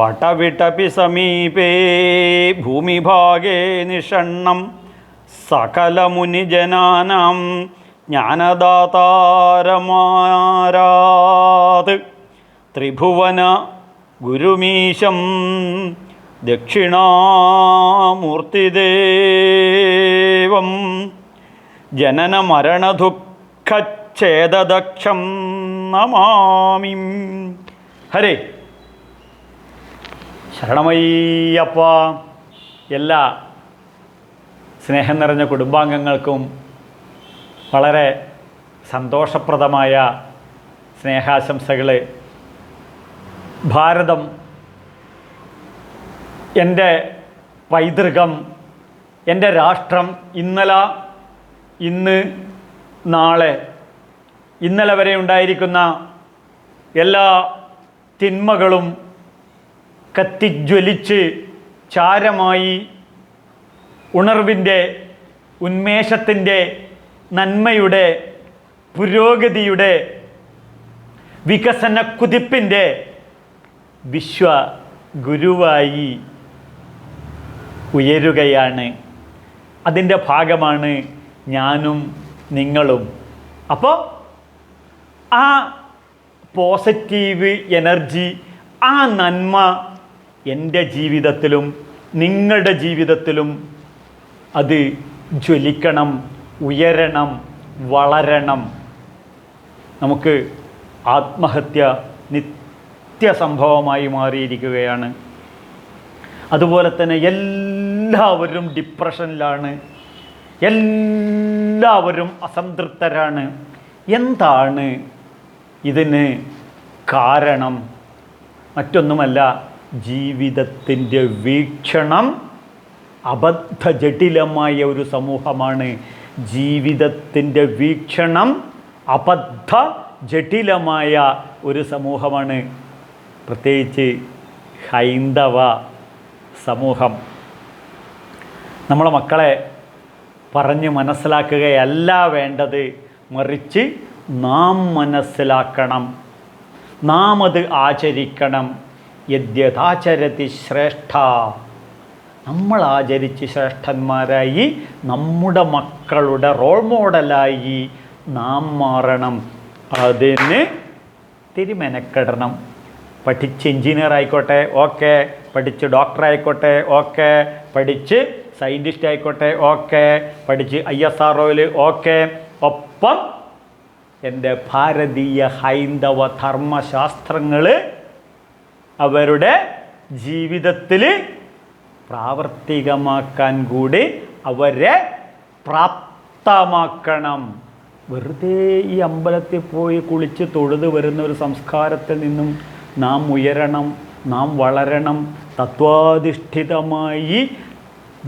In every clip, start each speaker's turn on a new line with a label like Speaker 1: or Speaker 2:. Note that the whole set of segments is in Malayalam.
Speaker 1: വടവിടപി സമീപേ ഭൂമിഭാഗേ നിഷണ്ണം സകലമുനിജനാനാം ജ്ഞാനദാതാരമാരാത് ത്രിഭുവന ഗുരുമീശം ദക്ഷിണാമൂർത്തിദേവം ജനനമരണദുഃഖച്ഛേദദക്ഷം നമാമി. ഹരേ ശരണമയ്യപ്പ. എല്ലാ സ്നേഹം നിറഞ്ഞ കുടുംബാംഗങ്ങൾക്കും വളരെ സന്തോഷപ്രദമായ സ്നേഹാശംസകൾ. ഭാരതം, എൻ്റെ പൈതൃകം, എൻ്റെ രാഷ്ട്രം ഇന്നലെ, ഇന്ന്, നാളെ, ഇന്നലെ വരെ ഉണ്ടായിരിക്കുന്ന എല്ലാ തിന്മകളും കത്തിജ്വലിച്ച് ചാരമായി ഉണർവിൻ്റെ, ഉന്മേഷത്തിൻ്റെ, നന്മയുടെ, പുരോഗതിയുടെ, വികസന കുതിപ്പിൻ്റെ വിശ്വഗുരുവായി ഉയരുകയാണ്. അതിൻ്റെ ഭാഗമാണ് ഞാനും നിങ്ങളും. അപ്പോൾ ആ പോസിറ്റീവ് എനർജി, ആ നന്മ എൻ്റെ ജീവിതത്തിലും നിങ്ങളുടെ ജീവിതത്തിലും അത് ജ്വലിക്കണം, ഉയരണം, വളരണം. നമുക്ക് ആത്മഹത്യ നിത്യസംഭവമായി മാറിയിരിക്കുകയാണ്. അതുപോലെ തന്നെ എല്ലാവരും ഡിപ്രഷനിലാണ്, എല്ലാവരും അസംതൃപ്തരാണ്. എന്താണ് ഇതിന് കാരണം? മറ്റൊന്നുമല്ല, ജീവിതത്തിൻ്റെ വീക്ഷണം അബദ്ധജടിലമായ ഒരു സമൂഹമാണ്. ജീവിതത്തിൻ്റെ വീക്ഷണം അബദ്ധജടിലമായ ഒരു സമൂഹമാണ്, പ്രത്യേകിച്ച് ഹൈന്ദവ സമൂഹം. നമ്മളെ മക്കളെ പറഞ്ഞ് മനസ്സിലാക്കുകയല്ല വേണ്ടത്, മറിച്ച് നാം മനസ്സിലാക്കണം, നാം അത് ആചരിക്കണം. യദ്യഥാചരതി ശ്രേഷ്ഠ, നമ്മൾ ആചരിച്ച് ശ്രേഷ്ഠന്മാരായി നമ്മുടെ മക്കളുടെ റോൾ മോഡലായി നാം മാറണം. അതിന് തിരുമെനക്കെടണം. പഠിച്ച് എഞ്ചിനീയർ ആയിക്കോട്ടെ, ഓക്കെ. പഠിച്ച് ഡോക്ടർ ആയിക്കോട്ടെ, ഓക്കെ. പഠിച്ച് സയൻറ്റിസ്റ്റ് ആയിക്കോട്ടെ, ഓക്കെ. പഠിച്ച് ISROയിൽ, ഓക്കെ. ഒപ്പം എൻ്റെ ഭാരതീയ ഹൈന്ദവ ധർമ്മശാസ്ത്രങ്ങൾ അവരുടെ ജീവിതത്തിൽ പ്രാവർത്തികമാക്കാൻ കൂടി അവരെ പ്രാപ്തമാക്കണം. വെറുതെ ഈ അമ്പലത്തിൽ പോയി കുളിച്ച് തൊഴുത് വരുന്ന ഒരു സംസ്കാരത്തിൽ നിന്നും നാം ഉയരണം, നാം വളരണം. തത്വാധിഷ്ഠിതമായി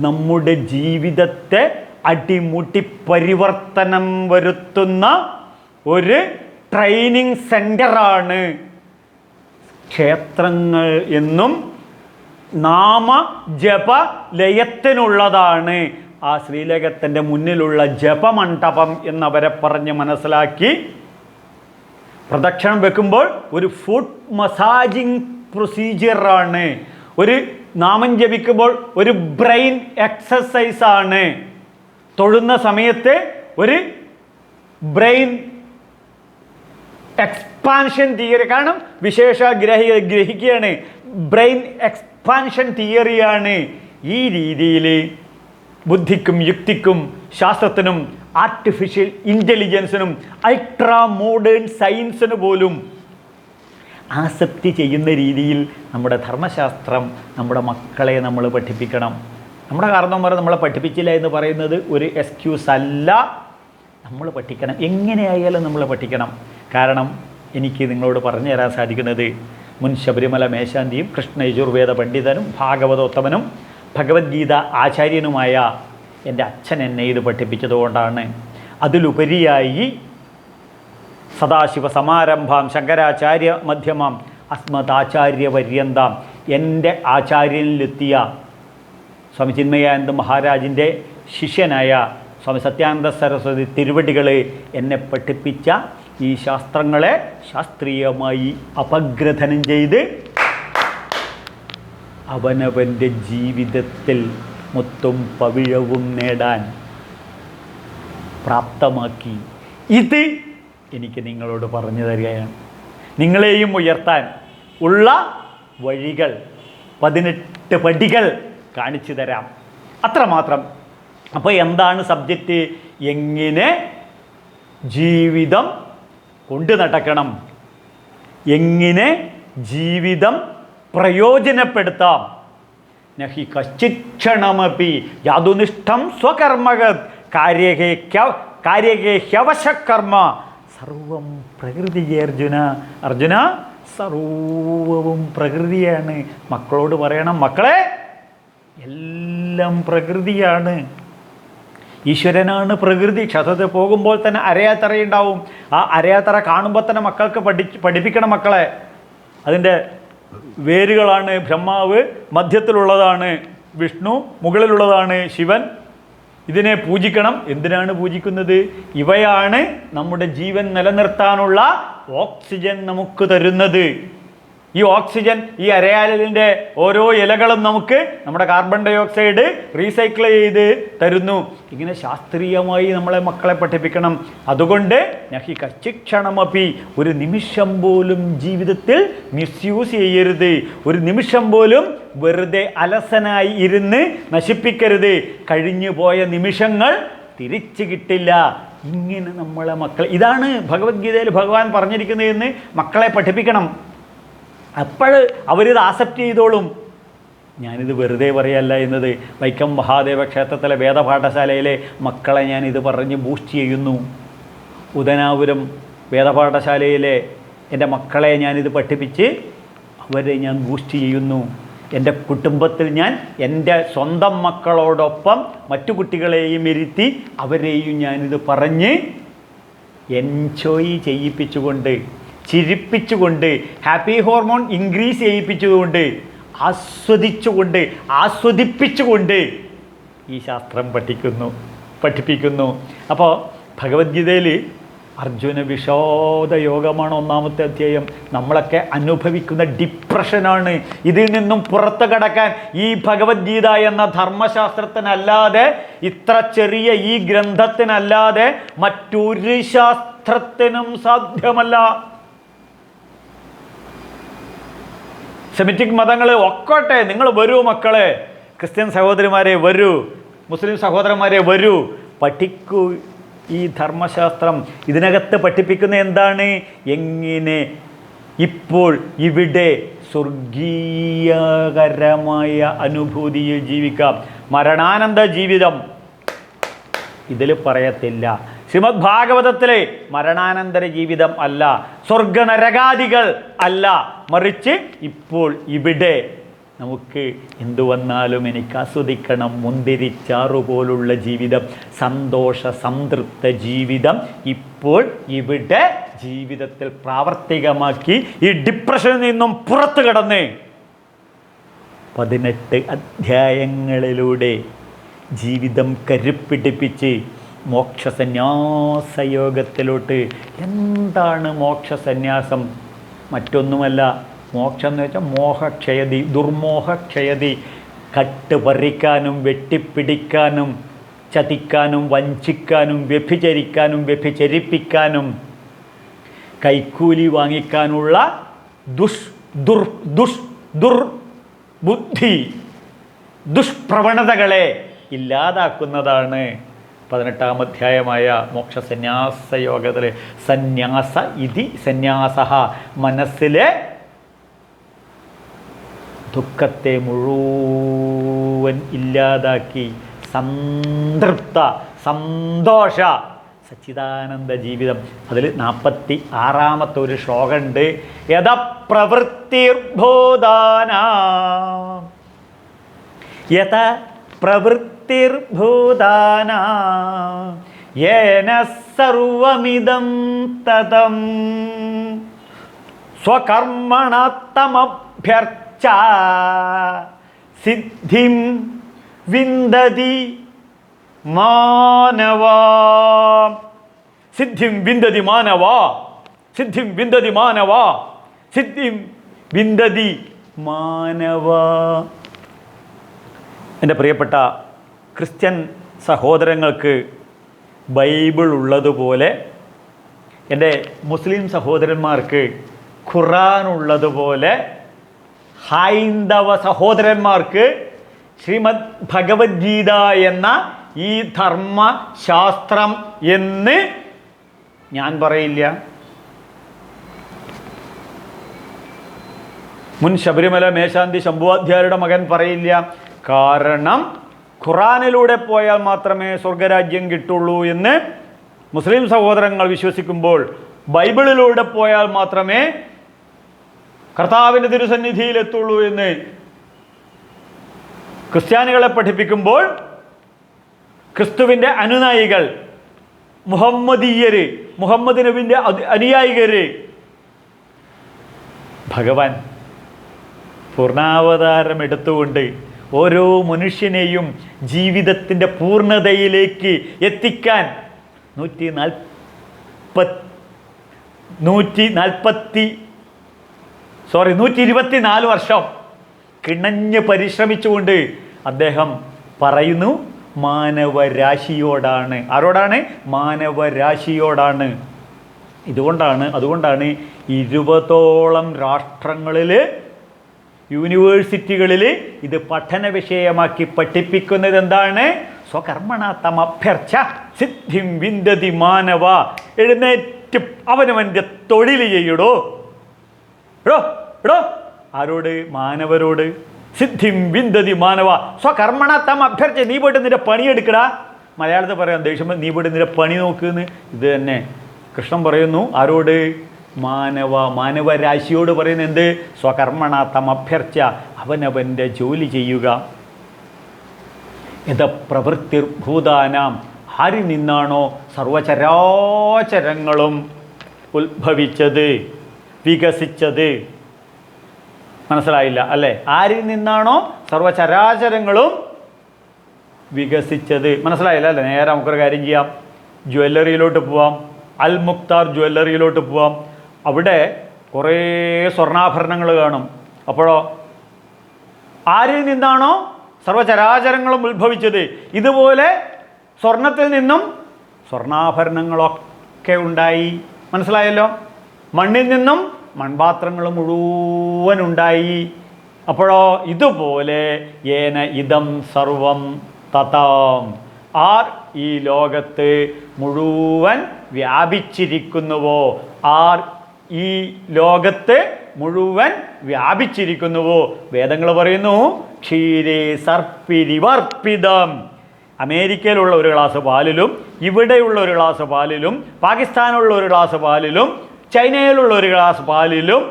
Speaker 1: നമ്മുടെ ജീവിതത്തെ അടിമുടി പരിവർത്തനം വരുത്തുന്ന ഒരു ട്രെയിനിങ് സെൻ്ററാണ് ക്ഷേത്രങ്ങൾ എന്നും നാമജപ ലയത്തിനുള്ളതാണ്. ആ ശ്രീലകത്തിൻ്റെ മുന്നിലുള്ള ജപമണ്ഡപം എന്നവരെ പറഞ്ഞ് മനസ്സിലാക്കി പ്രദക്ഷിണം വെക്കുമ്പോൾ ഒരു ഫുഡ് മസാജിങ് പ്രൊസീജിയറാണ്. ഒരു നാമം ജപിക്കുമ്പോൾ ഒരു ബ്രെയിൻ എക്സസൈസാണ്. തൊഴുന്ന സമയത്ത് ഒരു ബ്രെയിൻ എക്സ്പാൻഷൻ തിയറി, കാരണം വിശേഷ ഗ്രഹിക്കുകയാണ്, ബ്രെയിൻ എക്സ്പാൻഷൻ തിയറിയാണ്. ഈ രീതിയിൽ ബുദ്ധിക്കും യുക്തിക്കും ശാസ്ത്രത്തിനും ആർട്ടിഫിഷ്യൽ ഇൻ്റലിജൻസിനും അൾട്രാ മോഡേൺ സയൻസിന് പോലും ആസക്തി ചെയ്യുന്ന രീതിയിൽ നമ്മുടെ ധർമ്മശാസ്ത്രം നമ്മുടെ മക്കളെ നമ്മൾ പഠിപ്പിക്കണം. നമ്മുടെ കാരണവന്മാർ നമ്മളെ പഠിപ്പിച്ചില്ല എന്ന് പറയുന്നത് ഒരു എക്സ്ക്യൂസ് അല്ല. നമ്മൾ പഠിക്കണം, എങ്ങനെയായാലും നമ്മൾ പഠിക്കണം. കാരണം എനിക്ക് നിങ്ങളോട് പറഞ്ഞു തരാൻ സാധിക്കുന്നത് മുൻ ശബരിമല മേശാന്തിയും കൃഷ്ണ യജുർവേദ പണ്ഡിതനും ഭാഗവതോത്തമനും ഭഗവത്ഗീത ആചാര്യനുമായ എൻ്റെ അച്ഛൻ എന്നെ ഇത് പഠിപ്പിച്ചതുകൊണ്ടാണ്. അതിലുപരിയായി സദാശിവ സമാരംഭാം ശങ്കരാചാര്യ മധ്യമാം അസ്മദാചാര്യപര്യന്താം എൻ്റെ ആചാര്യനിലെത്തിയ സ്വാമി ചിന്മയാനന്ദ മഹാരാജിൻ്റെ ശിഷ്യനായ സ്വാമി സത്യാനന്ദ സരസ്വതി തിരുവടികൾ എന്നെ പഠിപ്പിച്ച ഈ ശാസ്ത്രങ്ങളെ ശാസ്ത്രീയമായി അപഗ്രഥനം ചെയ്ത് അവനവൻ്റെ ജീവിതത്തിൽ മുത്തും പവിഴവും നേടാൻ പ്രാപ്തമാക്കി. ഇത് എനിക്ക് നിങ്ങളോട് പറഞ്ഞു തരികയാണ്. നിങ്ങളെയും ഉയർത്താൻ ഉള്ള വഴികൾ 18 പടികൾ കാണിച്ചു തരാം, അത്രമാത്രം. അപ്പോൾ എന്താണ് സബ്ജക്റ്റ്? എങ്ങനെ ജീവിതം കൊണ്ടു നടക്കണം, എങ്ങനെ ജീവിതം പ്രയോജനപ്പെടുത്താം. നഹി കശ്ചിക്ഷണമപി യാതുനിഷ്ഠം സ്വകർമ്മഗത് കാര്യകേ ഹ്യവശകർമ്മ സർവം പ്രകൃതിയെ. അർജുന സർവവും പ്രകൃതിയാണ്. മക്കളോട് പറയണം, മക്കളെ എല്ലാം പ്രകൃതിയാണ്. ഈശ്വരനാണ് പ്രകൃതി. ക്ഷേത്രത്തിൽ പോകുമ്പോൾ തന്നെ അരയാത്തറയുണ്ടാവും. ആ അരയാത്തറ കാണുമ്പോൾ തന്നെ മക്കൾക്ക് പഠിപ്പിക്കണം മക്കളെ. അതിൻ്റെ വേരുകളാണ് ബ്രഹ്മാവ്, മധ്യത്തിലുള്ളതാണ് വിഷ്ണു, മുകളിലുള്ളതാണ് ശിവൻ. ഇതിനെ പൂജിക്കണം. എന്തിനാണ് പൂജിക്കുന്നത്? ഇവയാണ് നമ്മുടെ ജീവൻ നിലനിർത്താനുള്ള ഓക്സിജൻ നമുക്ക് തരുന്നത്. ഈ ഓക്സിജൻ ഈ അരയാലിൻ്റെ ഓരോ ഇലകളും നമുക്ക് നമ്മുടെ കാർബൺ ഡൈ ഓക്സൈഡ് റീസൈക്കിൾ ചെയ്ത് തരുന്നു. ഇങ്ങനെ ശാസ്ത്രീയമായി നമ്മളെ മക്കളെ പഠിപ്പിക്കണം. അതുകൊണ്ട് നഹി കശ്ചിക്ഷണമപി, ഒരു നിമിഷം പോലും ജീവിതത്തിൽ മിസ്യൂസ് ചെയ്യരുത്. ഒരു നിമിഷം പോലും വെറുതെ അലസനായി ഇരുന്ന് നശിപ്പിക്കരുത്. കഴിഞ്ഞു പോയ നിമിഷങ്ങൾ തിരിച്ചു കിട്ടില്ല. ഇങ്ങനെ നമ്മളെ മക്കൾ, ഇതാണ് ഭഗവത്ഗീതയിൽ ഭഗവാൻ പറഞ്ഞിരിക്കുന്നതെന്ന് മക്കളെ പഠിപ്പിക്കണം. അപ്പോൾ അവരിത് ആക്സെപ്റ്റ് ചെയ്തോളും. ഞാനിത് വെറുതെ പറയല്ല എന്നത്. വൈക്കം മഹാദേവ ക്ഷേത്രത്തിലെ വേദപാഠശാലയിലെ മക്കളെ ഞാനിത് പറഞ്ഞ് ബൂസ്റ്റ് ചെയ്യുന്നു. ഉദനാപുരം വേദപാഠശാലയിലെ എൻ്റെ മക്കളെ ഞാനിത് പഠിപ്പിച്ച് അവരെ ഞാൻ ബൂസ്റ്റ് ചെയ്യുന്നു. എൻ്റെ കുടുംബത്തിൽ ഞാൻ എൻ്റെ സ്വന്തം മക്കളോടൊപ്പം മറ്റു കുട്ടികളെയും ഇരുത്തി അവരെയും ഞാനിത് പറഞ്ഞ് എൻജോയ് ചെയ്യിപ്പിച്ചുകൊണ്ട്, ചിരിപ്പിച്ചുകൊണ്ട്, ഹാപ്പി ഹോർമോൺ ഇൻക്രീസ് ചെയ്യിപ്പിച്ചുകൊണ്ട്, ആസ്വദിപ്പിച്ചുകൊണ്ട് ഈ ശാസ്ത്രം പഠിപ്പിക്കുന്നു. അപ്പോൾ ഭഗവത്ഗീതയിൽ അർജുന വിഷാദ യോഗമാണ് 1-ാമത്തെ അധ്യായം. നമ്മളൊക്കെ അനുഭവിക്കുന്ന ഡിപ്രഷനാണ്. ഇതിൽ നിന്നും പുറത്തു കടക്കാൻ ഈ ഭഗവത്ഗീത എന്ന ധർമ്മശാസ്ത്രത്തിനല്ലാതെ, ഇത്ര ചെറിയ ഈ ഗ്രന്ഥത്തിനല്ലാതെ മറ്റൊരു ശാസ്ത്രത്തിനും സാധ്യമല്ല. സെമിറ്റിക് മതങ്ങൾ ഒക്കോട്ടെ, നിങ്ങൾ വരൂ മക്കളെ. ക്രിസ്ത്യൻ സഹോദരിമാരെ വരൂ, മുസ്ലിം സഹോദരന്മാരെ വരൂ, പഠിക്കൂ ഈ ധർമ്മശാസ്ത്രം. ഇതിനകത്ത് പഠിപ്പിക്കുന്ന എന്താണ്? എങ്ങനെ ഇപ്പോൾ ഇവിടെ സ്വർഗീയകരമായ അനുഭൂതിയിൽ ജീവിക്കാം. മരണാനന്ത ജീവിതം ഇതിൽ പറയത്തില്ല. ശ്രീമദ് ഭാഗവതത്തിലെ മരണാനന്തര ജീവിതം അല്ല, സ്വർഗനരകാദികൾ അല്ല, മറിച്ച് ഇപ്പോൾ ഇവിടെ നമുക്ക് എന്തു വന്നാലും എനിക്ക് ആസ്വദിക്കണം. മുന്തിരിച്ചാറു പോലുള്ള ജീവിതം, സന്തോഷ സംതൃപ്ത ജീവിതം ഇപ്പോൾ ഇവിടെ ജീവിതത്തിൽ പ്രാവർത്തികമാക്കി ഈ ഡിപ്രഷനിൽ നിന്നും പുറത്തു കടന്ന് 18 അധ്യായങ്ങളിലൂടെ ജീവിതം കരുപ്പിടിപ്പിച്ച് മോക്ഷസന്യാസയോഗത്തിലോട്ട്. എന്താണ് മോക്ഷസന്യാസം? മറ്റൊന്നുമല്ല. മോക്ഷം എന്ന് വെച്ചാൽ മോഹക്ഷയതി, ദുർമോഹക്ഷയതി. കട്ട് പറിക്കാനും വെട്ടിപ്പിടിക്കാനും ചതിക്കാനും വഞ്ചിക്കാനും വ്യഭിചരിക്കാനും വ്യഭിചരിപ്പിക്കാനും കൈക്കൂലി വാങ്ങിക്കാനുള്ള ദുർബുദ്ധി, ദുഷ്പ്രവണതകളെ ഇല്ലാതാക്കുന്നതാണ് 18-ാം അധ്യായമായ മോക്ഷസന്യാസ യോഗത്തിലെ സന്യാസ ഇതി സന്യാസ. മനസ്സിലെ ദുഃഖത്തെ മുഴുവൻ ഇല്ലാതാക്കി സംതൃപ്ത സന്തോഷ സച്ചിദാനന്ദ ജീവിതം. അതിൽ 46-ാമത്തെ ഒരു ശ്ലോകമുണ്ട്. യഥ പ്രവൃത്തിർഭൂതാന യഥ പ്രവൃത്തിർഭൂതാന യേന സർവമിദം തതം സ്വകർമ്മണത്തമഭ്യർച്ച സിദ്ധിം വിന്ദതി മാനവ. സിദ്ധിം വിന്ദതി മാനവ, സിദ്ധിം വിന്ദതി മാനവ, സിദ്ധിം വിന്ദതി മാനവ. എൻ്റെ പ്രിയപ്പെട്ട ക്രിസ്ത്യൻ സഹോദരങ്ങൾക്ക് ബൈബിൾ ഉള്ളതുപോലെ എൻ്റെ മുസ്ലിം സഹോദരന്മാർക്ക് ഖുർആൻ ഉള്ളതുപോലെ ഹൈന്ദവ സഹോദരന്മാർക്ക് ശ്രീമദ് ഭഗവത്ഗീത എന്ന ഈ ധർമ്മശാസ്ത്രം എന്ന് ഞാൻ പറയില്ല. മുൻ ശബരിമല മേശാന്തി ശംഭുവാധ്യായരുടെ മകൻ പറയില്ല. കാരണം ഖുറാനിലൂടെ പോയാൽ മാത്രമേ സ്വർഗരാജ്യം കിട്ടുള്ളൂ എന്ന് മുസ്ലിം സഹോദരങ്ങൾ വിശ്വസിക്കുമ്പോൾ, ബൈബിളിലൂടെ പോയാൽ മാത്രമേ കർത്താവിൻ്റെ തിരുസന്നിധിയിലെത്തുള്ളൂ എന്ന് ക്രിസ്ത്യാനികളെ പഠിപ്പിക്കുമ്പോൾ, ക്രിസ്തുവിൻ്റെ അനുനായികൾ, മുഹമ്മദീയര്, മുഹമ്മദ് നബിൻ്റെ അനുയായികര്, ഭഗവാൻ പൂർണ്ണാവതാരം എടുത്തുകൊണ്ട് ഓരോ മനുഷ്യനെയും ജീവിതത്തിൻ്റെ പൂർണ്ണതയിലേക്ക് എത്തിക്കാൻ 124 വർഷം കിണഞ്ഞ് പരിശ്രമിച്ചുകൊണ്ട് അദ്ദേഹം പറയുന്നു മാനവരാശിയോടാണ്. ആരോടാണ്? മാനവരാശിയോടാണ്. അതുകൊണ്ടാണ് 20ഓളം രാഷ്ട്രങ്ങളിൽ, യൂണിവേഴ്സിറ്റികളിൽ ഇത് പഠന വിഷയമാക്കി പഠിപ്പിക്കുന്നത്. എന്താണ്? സ്വകർമ്മണ തമഭ്യർച്ച സിദ്ധിം വിന്ദതി മാനവ. എഴുന്നേറ്റ് അവനവൻ്റെ തൊഴിൽ ചെയ്യടോ. ആരോട്? മാനവരോട്. സിദ്ധിം വിന്ദതി മാനവ സ്വകർമ്മണ തമഭ്യർച്ച. നീ പോയിട്ട് നിന്റെ പണിയെടുക്കടാ. മലയാളത്തിൽ പറയാം ദേഷ്യം, നീ പോയിട്ട് നിന്റെ പണി നോക്കുന്ന്. ഇത് തന്നെ കൃഷ്ണൻ പറയുന്നു. ആരോട്? മാനവരാശിയോട് പറയുന്നത് എന്ത്? സ്വകർമ്മണ തമഭ്യർച്ച, അവനവൻ്റെ ജോലി ചെയ്യുക. യഥ പ്രവൃത്തിർഭൂതാനാം, ആരിൽ നിന്നാണോ സർവചരാചരങ്ങളും ഉത്ഭവിച്ചത്, വികസിച്ചത്. മനസ്സിലായില്ല അല്ലേ? ആരിൽ നിന്നാണോ സർവചരാചരങ്ങളും വികസിച്ചത്. മനസ്സിലായില്ല അല്ലേ? നേരെ നമുക്കൊരു കാര്യം ചെയ്യാം, ജ്വല്ലറിയിലോട്ട് പോവാം. അൽ മുക്താർ ജ്വല്ലറിയിലോട്ട് പോവാം. അവിടെ കുറേ സ്വർണ്ണാഭരണങ്ങൾ കാണും. അപ്പോഴോ ആരിൽ നിന്നാണോ സർവചരാചരങ്ങളും ഉത്ഭവിച്ചത്, ഇതുപോലെ സ്വർണത്തിൽ നിന്നും സ്വർണ്ണാഭരണങ്ങളൊക്കെ ഉണ്ടായി. മനസ്സിലായല്ലോ? മണ്ണിൽ നിന്നും മൺപാത്രങ്ങൾ മുഴുവൻ ഉണ്ടായി. അപ്പോഴോ ഇതുപോലെ ഏന ഇദം സർവം തഥാം, ആർ ഈ ലോകത്ത് മുഴുവൻ വ്യാപിച്ചിരിക്കുന്നുവോ, ആർ ഈ ലോകത്ത് മുഴുവൻ വ്യാപിച്ചിരിക്കുന്നുവോ. വേദങ്ങൾ പറയുന്നു ക്ഷീരേ സർപ്പിരിവർപ്പിതം. അമേരിക്കയിലുള്ള ഒരു ഗ്ലാസ് പാലിലും, ഇവിടെയുള്ള ഒരു ഗ്ലാസ് പാലിലും, പാകിസ്ഥാനുള്ള ഒരു ഗ്ലാസ് പാലിലും, ചൈനയിലുള്ള ഒരു ഗ്ലാസ് പാലിലും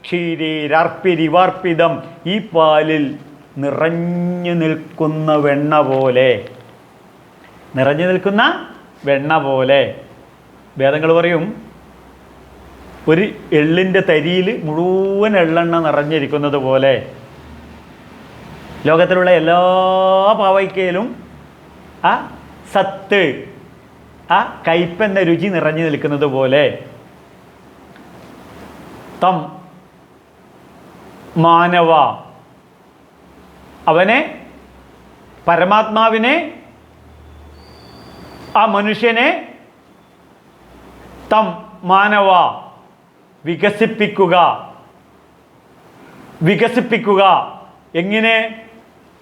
Speaker 1: ക്ഷീരേരർപ്പിരിവർപ്പിതം, ഈ പാലിൽ നിറഞ്ഞു നിൽക്കുന്ന വെണ്ണ പോലെ, നിറഞ്ഞു നിൽക്കുന്ന വെണ്ണ പോലെ. വേദങ്ങൾ പറയും ഒരു എള്ളിൻ്റെ തരിയിൽ മുഴുവൻ എള്ളെണ്ണ നിറഞ്ഞിരിക്കുന്നത് പോലെ ലോകത്തിലുള്ള എല്ലാ പാവയ്ക്കയിലും ആ സത്ത്, ആ കയ്പെന്ന രുചി നിറഞ്ഞു നിൽക്കുന്നത് പോലെ തം മാനവ, അവനെ, പരമാത്മാവിനെ, ആ മനുഷ്യനെ തം മാനവ വികസിപ്പിക്കുക. എങ്ങനെ?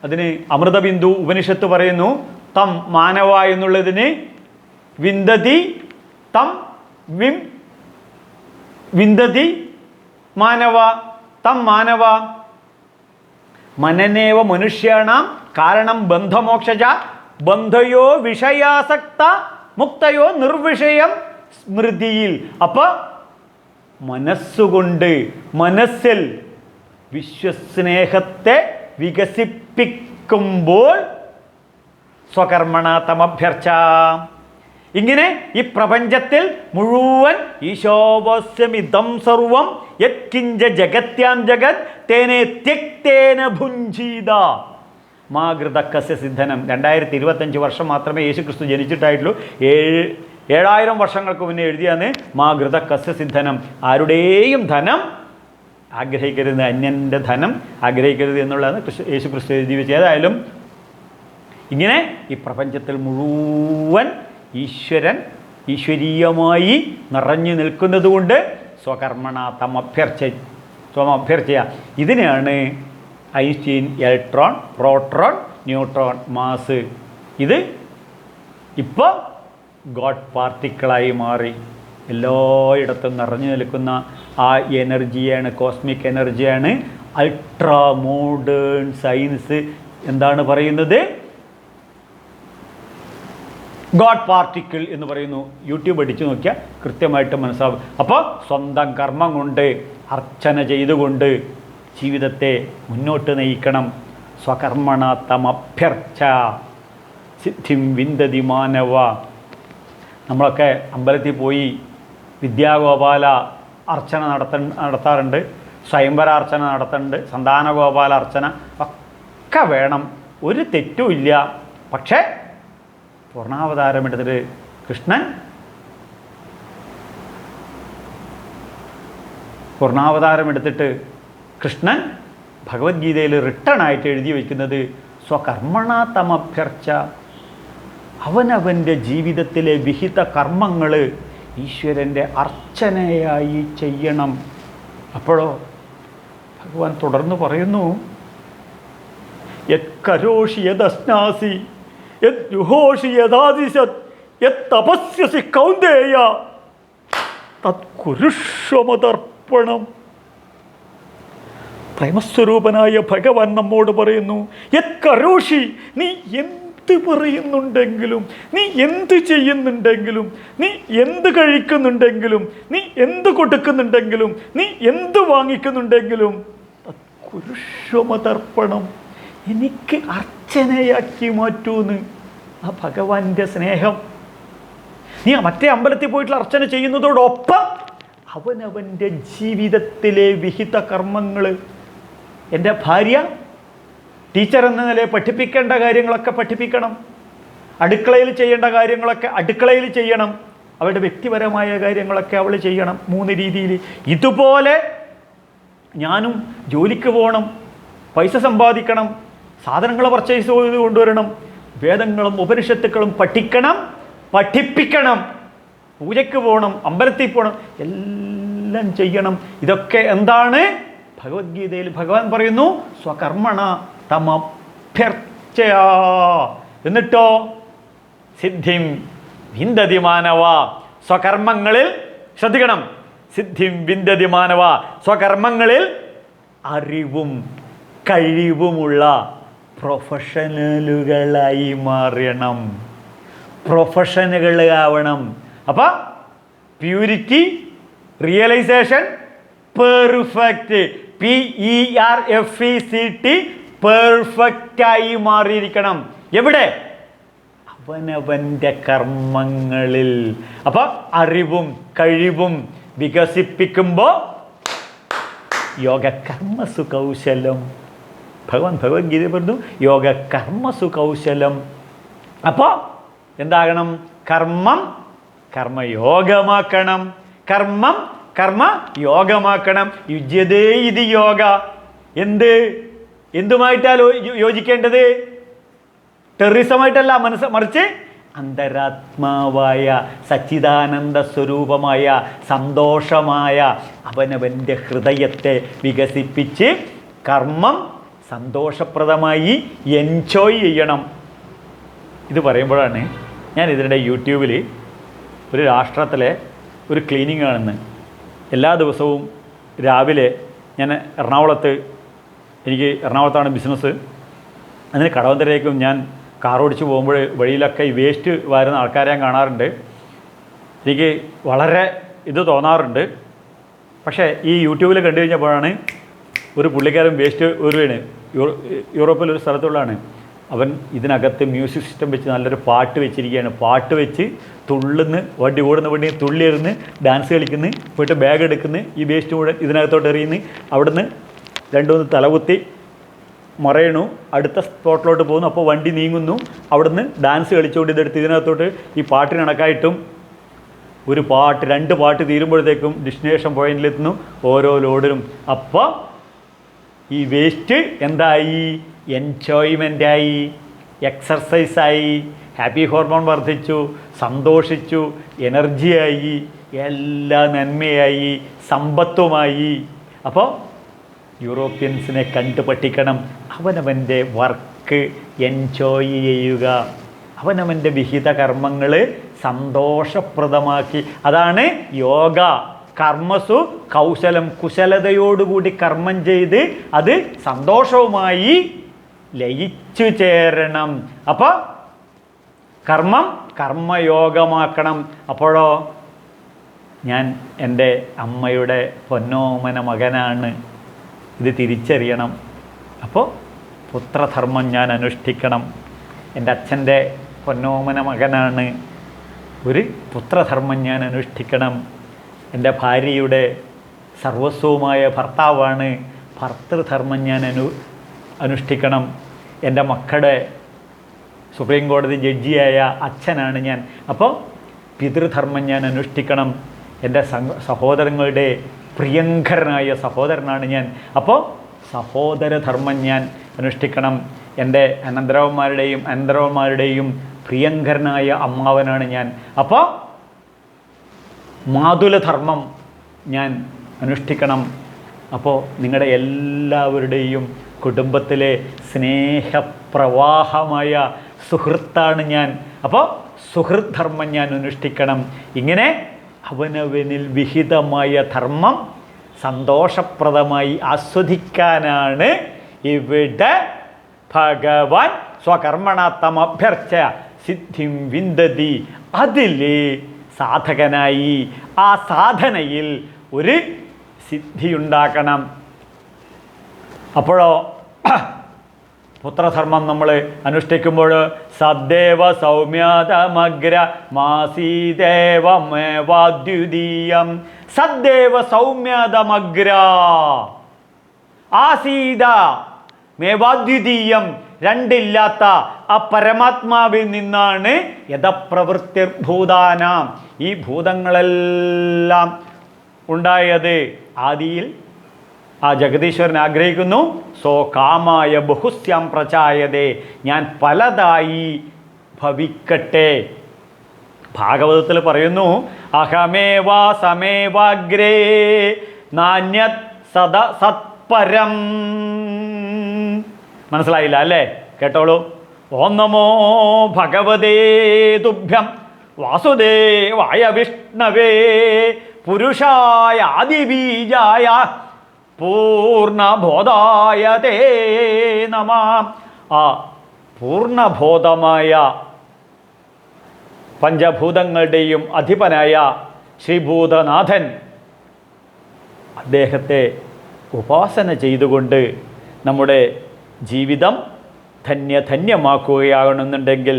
Speaker 1: അതിന് അമൃതബിന്ദു ഉപനിഷത്ത് പറയുന്നു തം മാനവ എന്നുള്ളതിന് വിന്ദതി തം വിന്ദതി മാനവ തം മാനവ മനനേവ മനുഷ്യാണാം കാരണം ബന്ധമോക്ഷജ ബന്ധയോ വിഷയാസക്ത മുക്തയോ നിർവിഷയം സ്മൃതിയിൽ. അപ്പോൾ മനസ്സുകൊണ്ട്, മനസ്സിൽ വിശ്വസ്നേഹത്തെ വികസിപ്പിക്കുമ്പോൾ സ്വകർമ്മണ തമഭ്യർച്ച. ഇങ്ങനെ ഈ പ്രപഞ്ചത്തിൽ മുഴുവൻ ഈശോവസ്യമിതം സർവം യത്കിഞ്ച ജഗത്യാം ജഗത് തേനെ ത്യക്തേന ഭുഞ്ജീത മാ ഘൃതക്കസ്യ സിദ്ധനം. 2025 വർഷം മാത്രമേ യേശുക്രിസ്തു ജനിച്ചിട്ടായിട്ടുള്ളൂ. 7000 വർഷങ്ങൾക്ക് മുന്നേ എഴുതിയാണ് മാ ഘൃതക്കസ്യ സിദ്ധനം. ആരുടെയും ധനം ആഗ്രഹിക്കരുത്, അന്യൻ്റെ ധനം ആഗ്രഹിക്കരുത് എന്നുള്ളതാണ് യേശു ക്രിസ്തു ജീവിച്ചത്. ഏതായാലും ഇങ്ങനെ ഈ പ്രപഞ്ചത്തിൽ മുഴുവൻ ഈശ്വരീയമായി നിറഞ്ഞു നിൽക്കുന്നത് കൊണ്ട് സ്വകർമ്മണ തമഭ്യർച്ചയ. ഇതിനെയാണ് Einstein electron, proton, neutron, mass, ഇത് ഇപ്പോൾ ഗോഡ് പാർട്ടിക്കിളായി മാറി എല്ലായിടത്തും നിറഞ്ഞു നിൽക്കുന്ന ആ എനർജിയാണ്, കോസ്മിക് എനർജിയാണ് അൾട്രാ മോഡേൺ സയൻസ് എന്താണ് പറയുന്നത്? ഗോഡ് പാർട്ടിക്കിൾ എന്ന് പറയുന്നു. യൂട്യൂബ് അടിച്ചു നോക്കിയാൽ കൃത്യമായിട്ട് മനസ്സിലാവും. അപ്പോൾ സ്വന്തം കർമ്മം കൊണ്ട്, അർച്ചന ചെയ്തുകൊണ്ട് ജീവിതത്തെ മുന്നോട്ട് നയിക്കണം. സ്വകർമ്മണ തമഭ്യർച്ച സിദ്ധിം വിന്ദതി മാനവ. നമ്മളൊക്കെ അമ്പലത്തിൽ പോയി വിദ്യാഗോപാല അർച്ചന നടത്താറുണ്ട്, സ്വയംവര അർച്ചന നടത്തുന്നുണ്ട്, സന്താനഗോപാല അർച്ചന ഒക്കെ വേണം, ഒരു തെറ്റുമില്ല. പക്ഷേ പൂർണ്ണാവതാരം എടുത്തിട്ട് കൃഷ്ണൻ ഭഗവത്ഗീതയിൽ റിട്ടേൺ ആയിട്ട് എഴുതി വയ്ക്കുന്നത് സ്വകർമ്മണ തമഭ്യർച്ച. അവനവൻ്റെ ജീവിതത്തിലെ വിഹിത കർമ്മങ്ങൾ ഈശ്വരൻ്റെ അർച്ചനയായി ചെയ്യണം. അപ്പോഴോ ഭഗവാൻ തുടർന്ന് പറയുന്നു, യത് കരോഷി യദസ്നാസി യത് ജുഹോഷി യദാദിശത് യത് തപസ്യസി കൗന്ദേയ തത് കുരുഷ്വമതർപ്പണം. പ്രേമസ്വരൂപനായ ഭഗവാൻ നമ്മോട് പറയുന്നു, യത് കരോഷി, നീ എന്ത് പറയുന്നുണ്ടെങ്കിലും, നീ എന്ത് ചെയ്യുന്നുണ്ടെങ്കിലും, നീ എന്ത് കഴിക്കുന്നുണ്ടെങ്കിലും, നീ എന്ത് കൊടുക്കുന്നുണ്ടെങ്കിലും, നീ എന്ത് വാങ്ങിക്കുന്നുണ്ടെങ്കിലും കുരുഷ്വമതർപ്പണം, എനിക്ക് അർച്ചനയാക്കി മാറ്റൂന്ന്. ആ ഭഗവാന്റെ സ്നേഹം. നീ മറ്റേ അമ്പലത്തിൽ പോയിട്ടുള്ള അർച്ചന ചെയ്യുന്നതോടൊപ്പം അവനവൻ്റെ ജീവിതത്തിലെ വിഹിത കർമ്മങ്ങൾ, എൻ്റെ ഭാര്യ ടീച്ചർ എന്ന നിലയിൽ പഠിപ്പിക്കേണ്ട കാര്യങ്ങളൊക്കെ പഠിപ്പിക്കണം, അടുക്കളയിൽ ചെയ്യേണ്ട കാര്യങ്ങളൊക്കെ അടുക്കളയിൽ ചെയ്യണം, അവളുടെ വ്യക്തിപരമായ കാര്യങ്ങളൊക്കെ അവൾ ചെയ്യണം. 3 രീതിയിൽ. ഇതുപോലെ ഞാനും ജോലിക്ക് പോകണം, പൈസ സമ്പാദിക്കണം, സാധനങ്ങൾ പർച്ചേസ് ചെയ്ത് കൊണ്ടുവരണം, വേദങ്ങളും ഉപനിഷത്തുക്കളും പഠിക്കണം, പഠിപ്പിക്കണം, പൂജയ്ക്ക് പോകണം, അമ്പലത്തിൽ പോകണം, എല്ലാം ചെയ്യണം. ഇതൊക്കെ എന്താണ്? ഭഗവത്ഗീതയിൽ ഭഗവാൻ പറയുന്നു സ്വകർമ്മണ തമഭ്യർച്ചയ. എന്നിട്ടോ സിദ്ധിം വിന്ദതി മാനവ. സ്വകർമ്മങ്ങളിൽ ശ്രദ്ധിക്കണം, സിദ്ധിം വിന്ദതി മാനവ. സ്വകർമ്മങ്ങളിൽ അറിവും കഴിവുമുള്ള പ്രൊഫഷണലുകളായി മാറണം, പ്രൊഫഷണലുകളാവണം. അപ്പം പ്യൂരിറ്റി, റിയലൈസേഷൻ, പെർഫെക്റ്റ്, PERFECT, പെർഫെക്റ്റായി മാറിയിരിക്കണം. എവിടെ? അവനവൻ്റെ കർമ്മങ്ങളിൽ. അപ്പം അറിവും കഴിവും വികസിപ്പിക്കുമ്പോൾ യോഗകർമ്മസു കൗശലം. ഭഗവത്ഗീത പറഞ്ഞു യോഗകർമ്മസു കൗശലം. അപ്പോൾ എന്താകണം? കർമ്മം കർമ്മയോഗമാക്കണം, കർമ്മം കർമ്മയോഗമാക്കണം. യുജ്യതേ ഇത് യോഗ. എന്തുമായിട്ടാണ് യോജിക്കേണ്ടത്? ടെററിസമായിട്ടല്ല, മറിച്ച് അന്തരാത്മാവായ സച്ചിദാനന്ദ സ്വരൂപമായ സന്തോഷമായ അവനവൻ്റെ ഹൃദയത്തെ വികസിപ്പിച്ച് കർമ്മം സന്തോഷപ്രദമായി എൻജോയ് ചെയ്യണം. ഇത് പറയുമ്പോഴാണ് ഞാൻ ഇതിനിടെ യൂട്യൂബിൽ ഒരു രാഷ്ട്രത്തിലെ ഒരു ക്ലീനിങ് ആണെന്ന്. എല്ലാ ദിവസവും രാവിലെ ഞാൻ എറണാകുളത്താണ് ബിസിനസ്. അതിന് കടവന്തരേക്കും ഞാൻ കാർ ഓടിച്ച് പോകുമ്പോൾ വഴിയിലൊക്കെ ഈ വേസ്റ്റ് വരുന്ന ആൾക്കാരെ ഞാൻ കാണാറുണ്ട്. എനിക്ക് വളരെ ഇത് തോന്നാറുണ്ട്. പക്ഷേ ഈ യൂട്യൂബിൽ കണ്ടു കഴിഞ്ഞപ്പോഴാണ് ഒരു പുള്ളിക്കാരൻ വേസ്റ്റ് ഒരുവാണ്, യൂറോപ്പിലൊരു സ്ഥലത്തുള്ളതാണ്. അവൻ ഇതിനകത്ത് മ്യൂസിക് സിസ്റ്റം വെച്ച് നല്ലൊരു പാട്ട് വെച്ചിരിക്കുകയാണ്. പാട്ട് വെച്ച് തുള്ളുന്ന്, വണ്ടി ഓടുന്ന വണ്ടി തുള്ളിയിരുന്ന് ഡാൻസ് കളിക്കുന്നു, പോയിട്ട് ബാഗ് എടുക്കുന്നു, ഈ വേസ്റ്റ് മുഴുവൻ ഇതിനകത്തോട്ട് എറിയുന്നു, അവിടുന്ന് 2-3 തലകുത്തി മറയണു, അടുത്ത സ്പോട്ടിലോട്ട് പോകുന്നു. അപ്പോൾ വണ്ടി നീങ്ങുന്നു, അവിടുന്ന് ഡാൻസ് കളിച്ചുകൊണ്ട് ഇതെടുത്ത് ഇതിനകത്തോട്ട് ഈ പാട്ടിന് കണക്കായിട്ടും ഒരു പാട്ട് 2 പാട്ട് തീരുമ്പോഴത്തേക്കും ഡെസ്റ്റിനേഷൻ പോയിന്റിലെത്തുന്നു ഓരോ ലോഡിലും. അപ്പം ഈ വേസ്റ്റ് എന്തായി? എൻജോയ്മെൻ്റായി, എക്സർസൈസായി, ഹാപ്പി ഹോർമോൺ വർദ്ധിച്ചു, സന്തോഷിച്ചു, എനർജിയായി, എല്ലാ നന്മയായി, സമ്പത്തുമായി. അപ്പോൾ യൂറോപ്യൻസിനെ കണ്ടു പഠിക്കണം. അവനവൻ്റെ വർക്ക് എൻജോയ് ചെയ്യുക, അവനവൻ്റെ വിഹിത കർമ്മങ്ങൾ സന്തോഷപ്രദമാക്കി. അതാണ് യോഗ. കർമ്മസു കൗശലം, കുശലതയോടുകൂടി കർമ്മം ചെയ്ത് അത് സന്തോഷവുമായി ലയിച്ചു ചേരണം. അപ്പോൾ കർമ്മം കർമ്മയോഗമാക്കണം. അപ്പോഴോ ഞാൻ എൻ്റെ അമ്മയുടെ പൊന്നോമന മകനാണ്, ഇത് തിരിച്ചറിയണം. അപ്പോൾ പുത്രധർമ്മം ഞാൻ അനുഷ്ഠിക്കണം. എൻ്റെ അച്ഛൻ്റെ പൊന്നോമന മകനാണ്, ഒരു പുത്രധർമ്മം ഞാൻ അനുഷ്ഠിക്കണം. എൻ്റെ ഭാര്യയുടെ സർവസ്വവുമായ ഭർത്താവാണ്, ഭർത്തൃധർമ്മം ഞാൻ അനുഷ്ഠിക്കണം. എൻ്റെ മക്കളുടെ സുപ്രീം കോടതി ജഡ്ജിയായ അച്ഛനാണ് ഞാൻ, അപ്പോൾ പിതൃധർമ്മം ഞാൻ അനുഷ്ഠിക്കണം. എൻ്റെ സഹോദരങ്ങളുടെ പ്രിയങ്കരനായ സഹോദരനാണ് ഞാൻ, അപ്പോൾ സഹോദരധർമ്മം ഞാൻ അനുഷ്ഠിക്കണം. എൻ്റെ അനന്തരവന്മാരുടെയും പ്രിയങ്കരനായ അമ്മാവനാണ് ഞാൻ, അപ്പോൾ മാതുലധർമ്മം ഞാൻ അനുഷ്ഠിക്കണം. അപ്പോൾ നിങ്ങളുടെ എല്ലാവരുടെയും കുടുംബത്തിലെ സ്നേഹപ്രവാഹമായ സുഹൃത്താണ് ഞാൻ, അപ്പോൾ സുഹൃത്ത് ധർമ്മം ഞാൻ അനുഷ്ഠിക്കണം. ഇങ്ങനെ അവനവനിൽ വിഹിതമായ ധർമ്മം സന്തോഷപ്രദമായി ആസ്വദിക്കാനാണ് ഇവിടെ ഭഗവാൻ സ്വകർമ്മണ തമഭ്യർച്ച സിദ്ധിം വിന്ദതി. അതിൽ സാധകനായി ആ സാധനയിൽ ഒരു സിദ്ധിയുണ്ടാക്കണം. അപ്പോഴോ പുത്രധർമ്മം നമ്മൾ അനുഷ്ഠിക്കുമ്പോൾ സദ്ദേവ സൗമ്യതമഗ്ര മാസീദേവമേവാദ്വിതീയം. സദ്ദേവ സൗമ്യതമഗ്ര ആസീത മേവാദ്വിതീയം. രണ്ടില്ലാത്ത ആ പരമാത്മാവിൽ നിന്നാണ് യഥപ്രവൃത്തിർഭൂതാനാം, ഈ ഭൂതങ്ങളെല്ലാം ഉണ്ടായത്. ആദിയിൽ ആ ജഗദീശ്വരൻ ആഗ്രഹിക്കുന്നു, സോ കാമായ ബഹുസ്യാം പ്രചായതേ, ഞാൻ പലതായി ഭവിക്കട്ടെ. ഭാഗവതത്തിൽ പറയുന്നു, അഹമേവാ സമേവാഗ്രേ നാന്യത് സത്പരം. മനസ്സിലായില്ല അല്ലേ? കേട്ടോളൂ. ഓം നമോ ഭഗവതേ തുഭ്യം വാസുദേവായ വിഷ്ണവേ പുരുഷായ ആദിബീജായ പൂർണ്ണബോധായ തേ നമഃ. ആ പൂർണ്ണബോധമായ പഞ്ചഭൂതങ്ങളുടെയും അധിപനായ ശ്രീഭൂതനാഥൻ, അദ്ദേഹത്തെ ഉപാസന ചെയ്തുകൊണ്ട് നമ്മുടെ ജീവിതം ധന്യമാക്കുകയാകണമെന്നുണ്ടെങ്കിൽ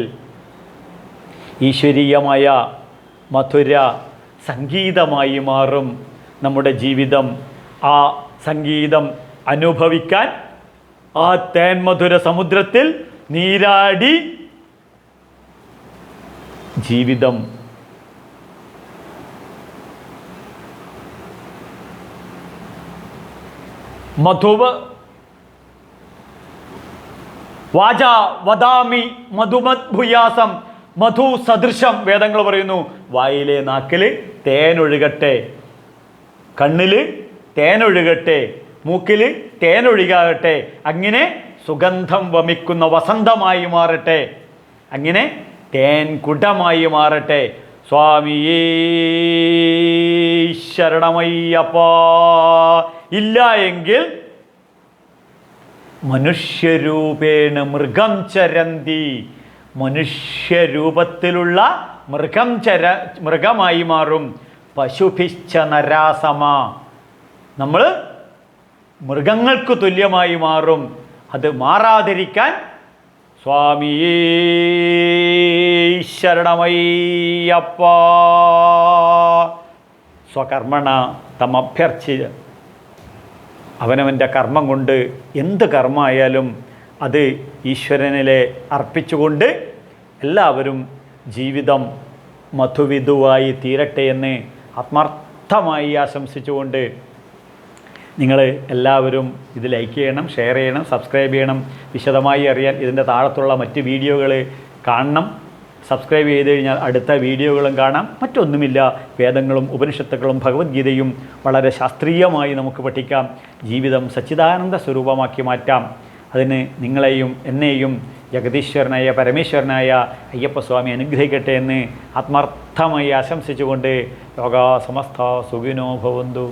Speaker 1: ഈശ്വരീയമായ മധുര സംഗീതമായി മാറും നമ്മുടെ ജീവിതം. ആ സംഗീതം അനുഭവിക്കാൻ ആ തേന്മധുര സമുദ്രത്തിൽ നീരാടി ജീവിതം മധുവ് വാച വദാമി മധുമദ്ഭുയാസം. മധു സദൃശം വേദങ്ങൾ പറയുന്നു. വായിലെ നാക്കിൽ തേനൊഴുകട്ടെ, കണ്ണിൽ തേനൊഴുകട്ടെ, മൂക്കിൽ തേനൊഴുകാകട്ടെ. അങ്ങനെ സുഗന്ധം വമിക്കുന്ന വസന്തമായി മാറട്ടെ, അങ്ങനെ തേൻ കുടമായി മാറട്ടെ. സ്വാമിയേ ശരണമയ്യപ്പ. ഇല്ല എങ്കിൽ മനുഷ്യരൂപേണ മൃഗം ചരന്തി, മനുഷ്യരൂപത്തിലുള്ള മൃഗമായി മാറും. പശുഭിശ്ച നരാസമ, നമ്മൾ മൃഗങ്ങൾക്ക് തുല്യമായി മാറും. അത് മാറാതിരിക്കാൻ സ്വാമിയേ ശരണമയ്യപ്പ. സ്വകർമ്മണ തമഭ്യർച്ചിച്ച് അവനവൻ്റെ കർമ്മം കൊണ്ട് എന്ത് കർമ്മമായാലും അത് ഈശ്വരനിലെ അർപ്പിച്ചുകൊണ്ട് എല്ലാവരും ജീവിതം മധുവിധുവായി തീരട്ടെ എന്ന് ആത്മാർത്ഥമായി ആശംസിച്ചുകൊണ്ട് നിങ്ങൾ എല്ലാവരും ഇത് ലൈക്ക് ചെയ്യണം, ഷെയർ ചെയ്യണം, സബ്സ്ക്രൈബ് ചെയ്യണം. വിശദമായി അറിയാൻ ഇതിൻ്റെ താഴത്തുള്ള മറ്റ് വീഡിയോകൾ കാണണം. സബ്സ്ക്രൈബ് ചെയ്ത് കഴിഞ്ഞാൽ അടുത്ത വീഡിയോകളും കാണാം. മറ്റൊന്നുമില്ല, വേദങ്ങളും ഉപനിഷത്തുക്കളും ഭഗവത്ഗീതയും വളരെ ശാസ്ത്രീയമായി നമുക്ക് പഠിക്കാം. ജീവിതം സച്ചിദാനന്ദ സ്വരൂപമാക്കി മാറ്റാം. അതിന് നിങ്ങളെയും എന്നെയും ജഗദീശ്വരനായ പരമേശ്വരനായ അയ്യപ്പസ്വാമി അനുഗ്രഹിക്കട്ടെ എന്ന് ആത്മാർത്ഥമായി ആശംസിച്ചുകൊണ്ട് ലോകാ സമസ്ത സുഖിനോ ഭവന്തു.